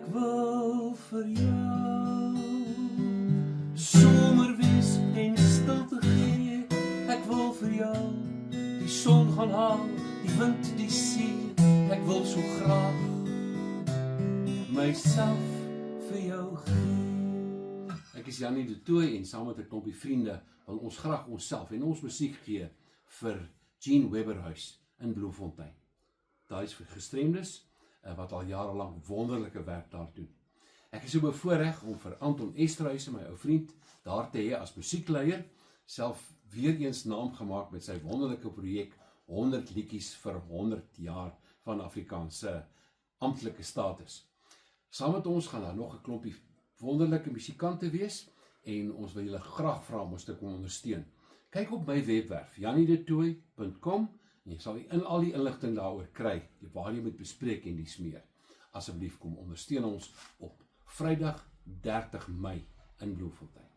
Ek wil vir jou somer wees en stilte gee. Ek wil vir jou die son gaan haal, die wind, die see. Ek wil so graag myself vir jou gee. Ek is Janie de Tooy en saam met 'n klompie vriende wil ons graag onsself en ons musiek gee vir Jean Webberhuis in Bloemfontein. Daar is vir gestremdes wat al jarelang wonderlike werk daar doen. Ek is so bevoorreg om vir Anton Esterhuise, my ou vriend, daar te hê as musiekleier, self weer eens naam gemaak met sy wonderlike projek 100 liedjies vir 100 jaar van Afrikaanse amptelike status. Saam met ons gaan daar nog 'n klompie wonderlike musikante wees en ons wil julle graag vra om ons te kom ondersteun. Kyk op my webwerf janiedetoy.com en jy sal al die inligting daaroor kry, waar jy moet bespreek en dies meer. Asseblief kom ondersteun ons op Vrydag 30 Mei in Bloemfontein.